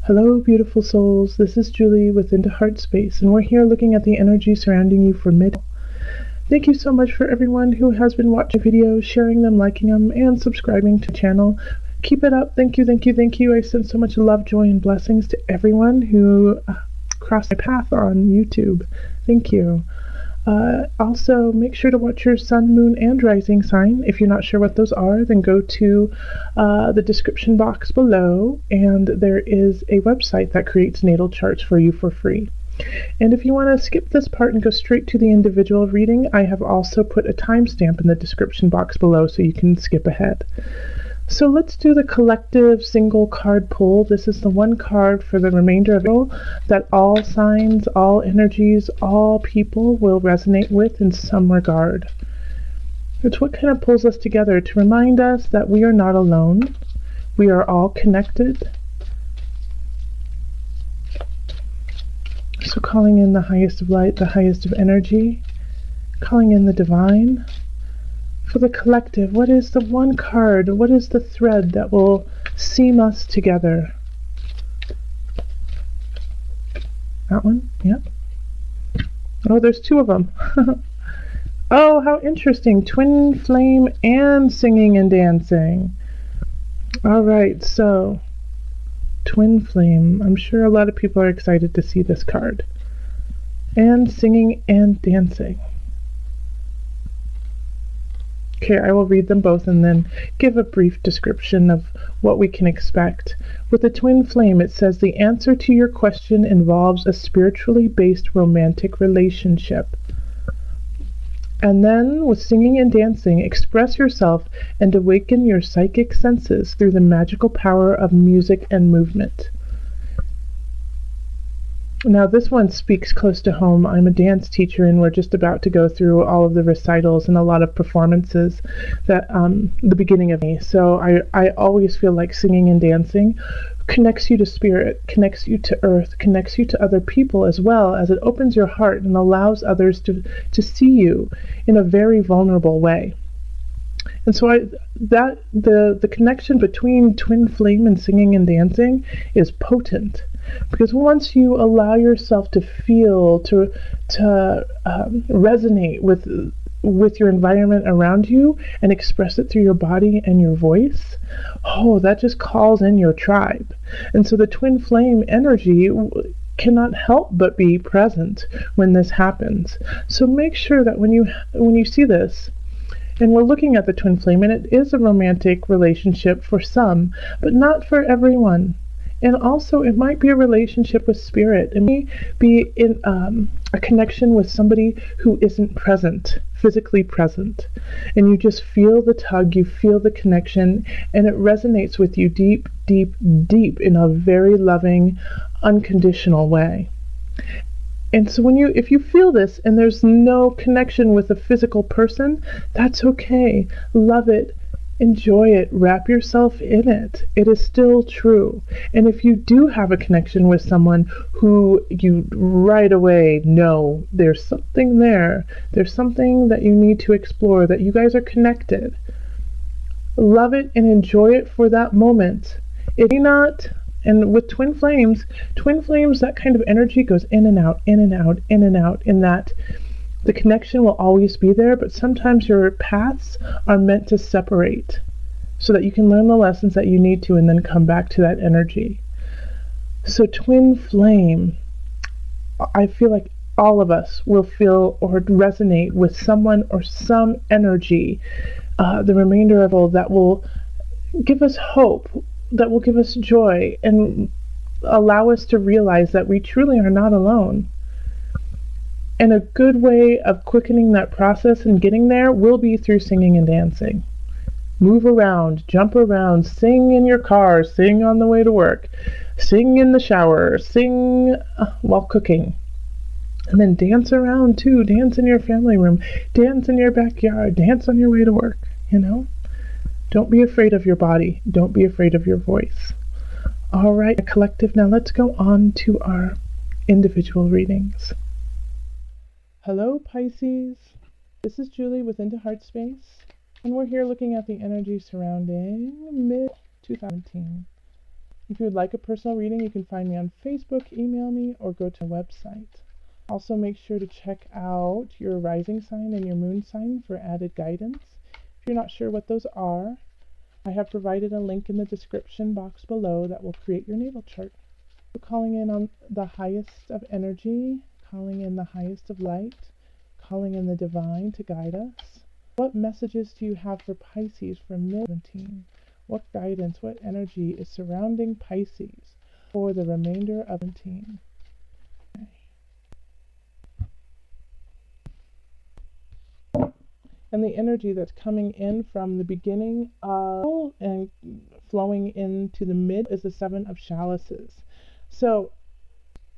Hello, beautiful souls. This is Julie with Into Heart Space, and we're here looking at the energy surrounding you for mid. Thank you so much for everyone who has been watching videos, sharing them, liking them, and subscribing to the channel. Keep it up. Thank you, thank you, thank you. I send so much love, joy, and blessings to everyone who crossed my path on YouTube. Thank you. Also, make sure to watch your sun, moon, and rising sign. If you're not sure what those are, then go to the description box below, and there is a website that creates natal charts for you for free. And if you want to skip this part and go straight to the individual reading, I have also put a timestamp in the description box below so you can skip ahead. So let's do the collective single card pull. This is the one card for the remainder of it that all signs, all energies, all people will resonate with in some regard. It's what kind of pulls us together to remind us that we are not alone. We are all connected. So calling in the highest of light, the highest of energy, calling in the divine. For the collective, what is the one card, what is the thread that will seam us together? That one? Yep. Oh, there's two of them. Oh, how interesting. Twin flame and singing and dancing. All right, so twin flame. I'm sure a lot of people are excited to see this card. And singing and dancing. Okay, I will read them both and then give a brief description of what we can expect. With the twin flame, it says the answer to your question involves a spiritually based romantic relationship. And then with singing and dancing, express yourself and awaken your psychic senses through the magical power of music and movement. Now this one speaks close to home. I'm a dance teacher and we're just about to go through all of the recitals and a lot of performances that the beginning of me. So I always feel like singing and dancing connects you to spirit, connects you to earth, connects you to other people as well, as it opens your heart and allows others to see you in a very vulnerable way. And so the connection between twin flame and singing and dancing is potent. Because once you allow yourself to feel, to resonate with your environment around you and express it through your body and your voice, oh, that just calls in your tribe. And so the twin flame energy cannot help but be present when this happens. So make sure that when you see this, and we're looking at the twin flame, and it is a romantic relationship for some, but not for everyone. And also, it might be a relationship with spirit. It may be in a connection with somebody who isn't present, physically present. And you just feel the tug, you feel the connection, and it resonates with you deep, deep, deep in a very loving, unconditional way. And so if you feel this and there's no connection with a physical person, that's okay. Love it. Enjoy it. Wrap yourself in it. It is still true. And if you do have a connection with someone who you right away know there's something there, there's something that you need to explore, that you guys are connected, love it and enjoy it for that moment. It may not. And with twin flames, that kind of energy goes in and out, in and out, in and out, in that the connection will always be there, but sometimes your paths are meant to separate so that you can learn the lessons that you need to and then come back to that energy. So twin flame, I feel like all of us will feel or resonate with someone or some energy, the remainder of all that will give us hope, that will give us joy and allow us to realize that we truly are not alone. And a good way of quickening that process and getting there will be through singing and dancing. Move around, jump around, sing in your car, sing on the way to work, sing in the shower, sing while cooking. And then dance around too. Dance in your family room, dance in your backyard, dance on your way to work, you know? Don't be afraid of your body. Don't be afraid of your voice. All right, collective, now let's go on to our individual readings. Hello, Pisces. This is Julie with Into Heart Space, and we're here looking at the energy surrounding mid-2017. If you would like a personal reading, you can find me on Facebook, email me, or go to my website. Also, make sure to check out your rising sign and your moon sign for added guidance. If you're not sure what those are, I have provided a link in the description box below that will create your natal chart. We're calling in on the highest of energy, calling in the highest of light, calling in the divine to guide us. What messages do you have for Pisces for mid-17? What guidance, what energy is surrounding Pisces for the remainder of 17? Okay. And the energy that's coming in from the beginning of and flowing into the mid is the Seven of Chalices. So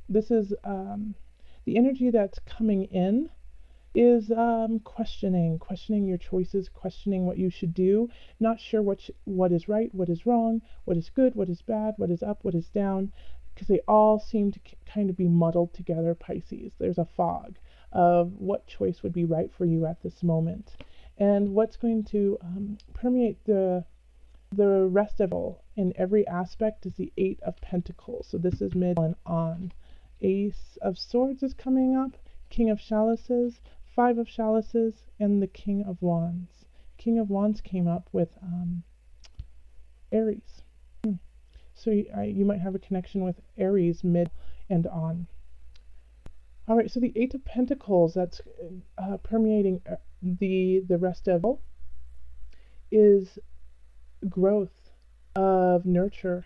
this is the energy that's coming in is questioning your choices, questioning what you should do, not sure what is right, what is wrong, what is good, what is bad, what is up, what is down, because they all seem to kind of be muddled together, Pisces. There's a fog of what choice would be right for you at this moment. And what's going to permeate the rest of it in every aspect is the Eight of Pentacles. So this is mid and on. Ace of Swords is coming up, King of Chalices, Five of Chalices, and the King of Wands. King of Wands came up with Aries. So you might have a connection with Aries mid and on. All right, so the Eight of Pentacles that's permeating the rest of it is growth of nurture.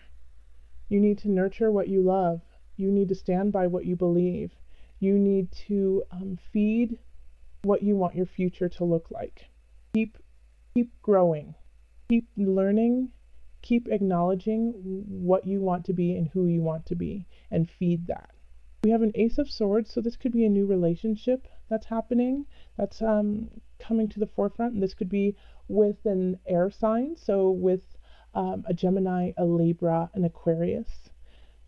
You need to nurture what you love. You need to stand by what you believe. You need to feed what you want your future to look like. Keep growing. Keep learning. Keep acknowledging what you want to be and who you want to be, and feed that. We have an Ace of Swords, so this could be a new relationship that's happening, that's coming to the forefront, and this could be with an air sign, so with a Gemini, a Libra, an Aquarius.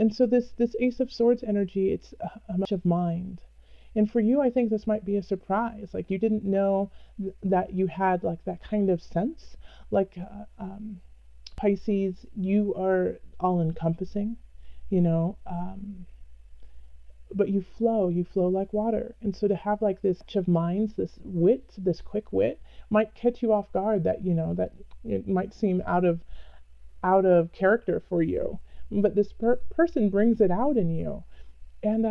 And so this Ace of Swords energy, it's a much of mind. And for you, I think this might be a surprise. Like you didn't know that you had like that kind of sense. Like Pisces, you are all-encompassing, you know, but you flow like water. And so to have like this of minds, this wit, this quick wit, might catch you off guard, that, you know, that it might seem out of character for you. But this person brings it out in you. And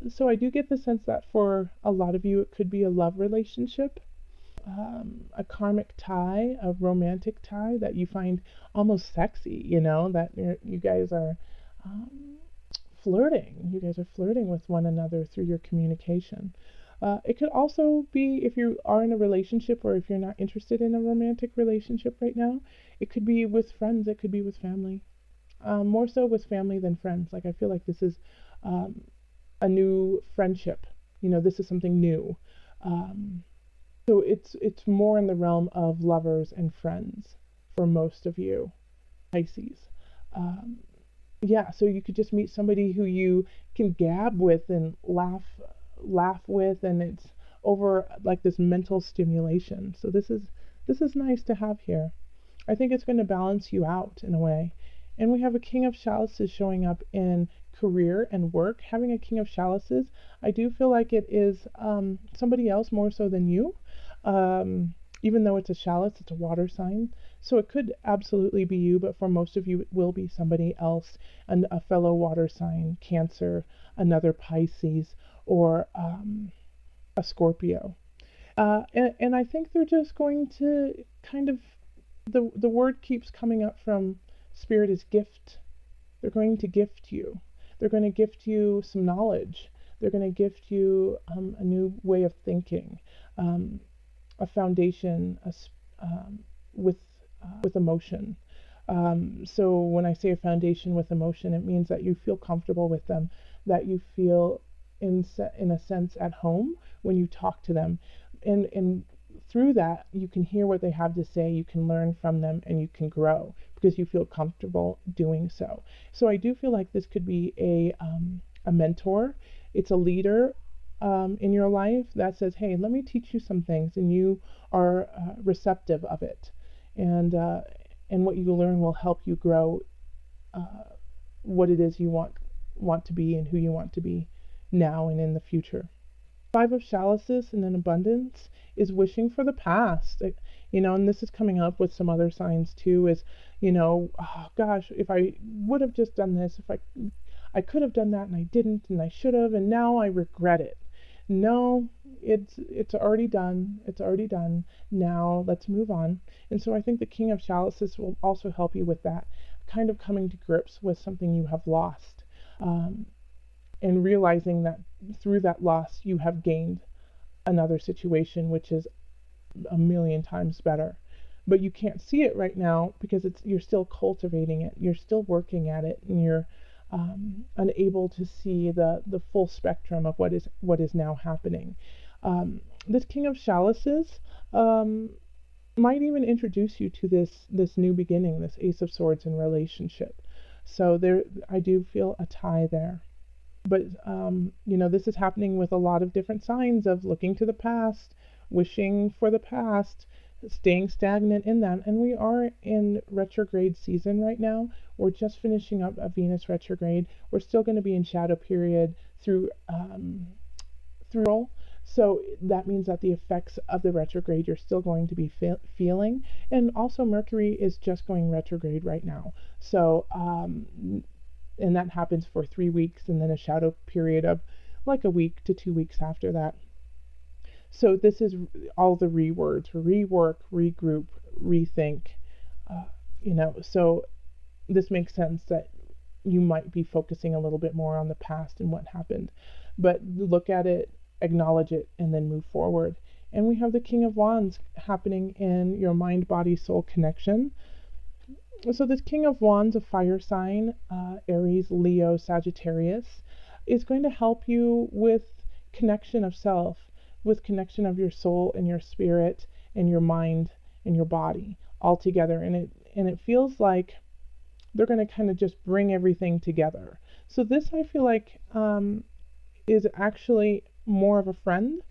so I do get the sense that for a lot of you, it could be a love relationship, a karmic tie, a romantic tie that you find almost sexy, you know, that you guys are flirting. You guys are flirting with one another through your communication. It could also be, if you are in a relationship, or if you're not interested in a romantic relationship right now, it could be with friends, it could be with family. More so with family than friends. Like I feel like this is a new friendship. You know, this is something new. So it's more in the realm of lovers and friends for most of you, Pisces. Yeah, so you could just meet somebody who you can gab with and laugh with, and it's over like this mental stimulation. So this is nice to have here. I think it's going to balance you out in a way. And we have a King of Chalices showing up in career and work. Having a King of Chalices, I do feel like it is somebody else more so than you. Even though it's a chalice, it's a water sign. So it could absolutely be you, but for most of you, it will be somebody else, a fellow water sign, Cancer, another Pisces, or a Scorpio. And I think they're just going to kind of, the word keeps coming up from Spirit is gift. They're going to gift you. They're going to gift you some knowledge. They're going to gift you a new way of thinking, a foundation with emotion. So when I say a foundation with emotion, it means that you feel comfortable with them, that you feel in a sense at home when you talk to them, and through that you can hear what they have to say, you can learn from them, and you can grow because you feel comfortable doing so. So I do feel like this could be a mentor. It's a leader in your life that says, hey, let me teach you some things, and you are receptive of it, and what you learn will help you grow what it is you want to be and who you want to be now and in the future. Five of chalices and an abundance is wishing for the past. And this is coming up with some other signs too, is, oh gosh, if I would have just done this, if I could have done that and I didn't, and I should have, and now I regret it. No, it's already done. It's already done. Now let's move on. And so I think the King of Chalices will also help you with that, kind of coming to grips with something you have lost, and realizing that through that loss you have gained another situation which is a million times better. But you can't see it right now because you're still cultivating it. You're still working at it, and you're unable to see the full spectrum of what is now happening. This King of Chalices might even introduce you to this new beginning, this Ace of Swords in relationship. So I do feel a tie there. But this is happening with a lot of different signs of looking to the past, wishing for the past, staying stagnant in that. And we are in retrograde season right now. We're just finishing up a Venus retrograde. We're still going to be in shadow period through so that means that the effects of the retrograde you're still going to be feeling. And also Mercury is just going retrograde right now. So and that happens for 3 weeks, and then a shadow period of like a week to 2 weeks after that. So this is all the rewords: rework, regroup, rethink. So this makes sense that you might be focusing a little bit more on the past and what happened, but look at it, acknowledge it, and then move forward. And we have the King of Wands happening in your mind, body, soul connection. So this King of Wands, a fire sign, Aries, Leo, Sagittarius, is going to help you with connection of self, with connection of your soul and your spirit and your mind and your body all together. And it feels like they're going to kind of just bring everything together. So this, I feel like, is actually more of a friend.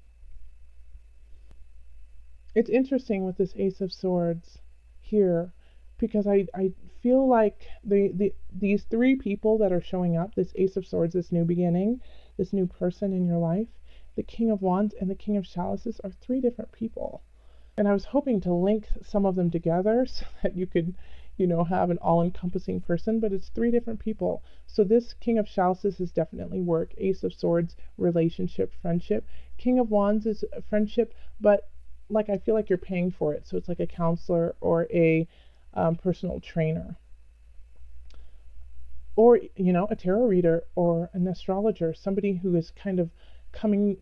It's interesting with this Ace of Swords here, because I feel like these three people that are showing up, this Ace of Swords, this new beginning, this new person in your life, the King of Wands and the King of Chalices, are three different people. And I was hoping to link some of them together so that you could, have an all-encompassing person, but it's three different people. So this King of Chalices is definitely work. Ace of Swords, relationship, friendship. King of Wands is a friendship, but I feel like you're paying for it. So it's like a counselor or a personal trainer, or a tarot reader or an astrologer, somebody who is kind of coming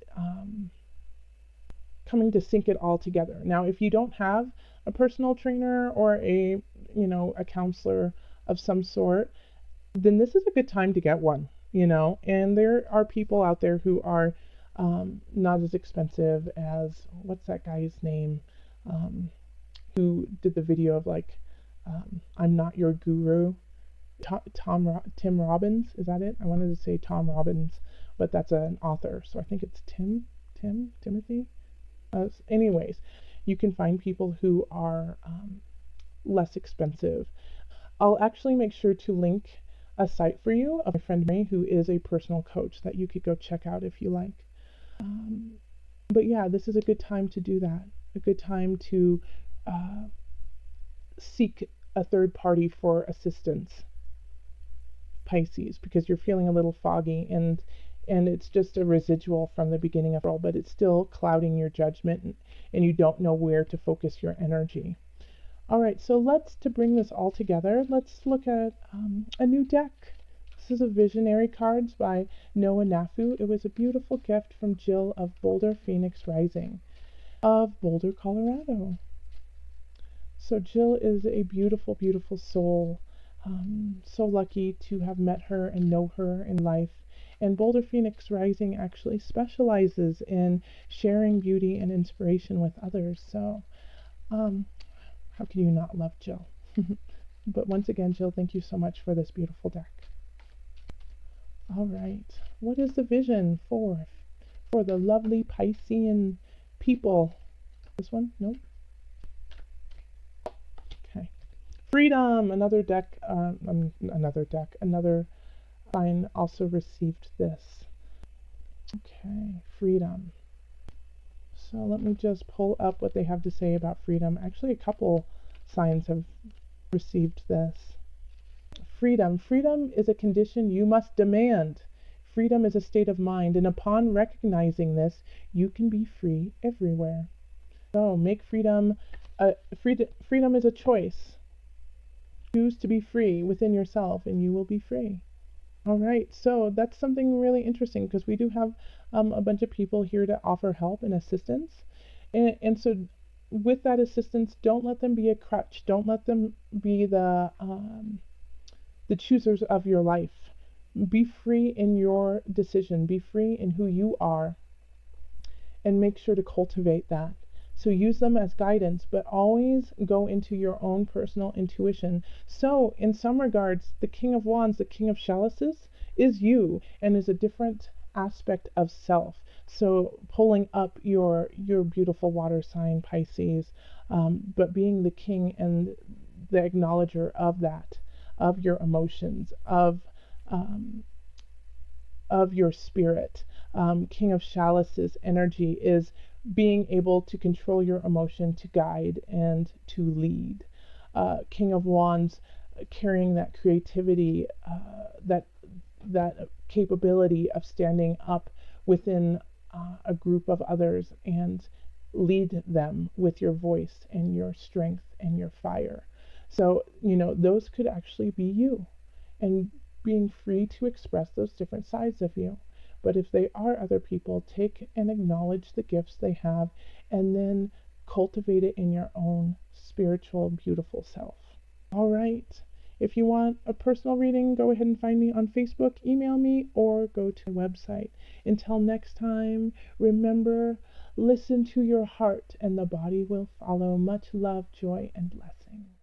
to sync it all together. Now, if you don't have a personal trainer or a counselor of some sort, then this is a good time to get one. And there are people out there who are not as expensive as, what's that guy's name, who did the video of I'm Not Your Guru, Tim Robbins, is that it? I wanted to say Tom Robbins, but that's an author, so I think it's Timothy. Anyways, you can find people who are less expensive. I'll actually make sure to link a site for you of my friend Mary, who is a personal coach, that you could go check out if you like. But yeah, this is a good time to do that. A good time to seek a third party for assistance, Pisces, because you're feeling a little foggy, and it's just a residual from the beginning of it all, but it's still clouding your judgment, and you don't know where to focus your energy. All right, so to bring this all together, let's look at a new deck. This is a Visionary Cards by Noah Nafu. It was a beautiful gift from Jill of Boulder Phoenix Rising of Boulder, Colorado. So Jill is a beautiful, beautiful soul. So lucky to have met her and know her in life. And Boulder Phoenix Rising actually specializes in sharing beauty and inspiration with others. So how can you not love Jill? But once again, Jill, thank you so much for this beautiful deck. All right, what is the vision for the lovely Piscean people? This one? Nope. Okay. Freedom, another sign also received this. Okay, freedom. So let me just pull up what they have to say about freedom. Actually, a couple signs have received this. Freedom. Freedom is a condition you must demand. Freedom is a state of mind, and upon recognizing this, you can be free everywhere. So make freedom freedom is a choice. Choose to be free within yourself, and you will be free. All right, so that's something really interesting because we do have a bunch of people here to offer help and assistance. And so, with that assistance, don't let them be a crutch. Don't let them be the choosers of your life. Be free in your decision, be free in who you are, and make sure to cultivate that. So use them as guidance, but always go into your own personal intuition. So, in some regards, the King of Wands, the King of Chalices, is you and is a different aspect of self. So, pulling up your beautiful water sign, Pisces, but being the king and the acknowledger of that, of your emotions, um, of your spirit. King of Chalices energy is being able to control your emotion, to guide and to lead. King of Wands, carrying that creativity, that capability of standing up within a group of others and lead them with your voice and your strength and your fire. So, those could actually be you. And being free to express those different sides of you. But if they are other people, take and acknowledge the gifts they have and then cultivate it in your own spiritual, beautiful self. All right. If you want a personal reading, go ahead and find me on Facebook, email me, or go to my website. Until next time, remember, listen to your heart and the body will follow. Much love, joy, and blessings.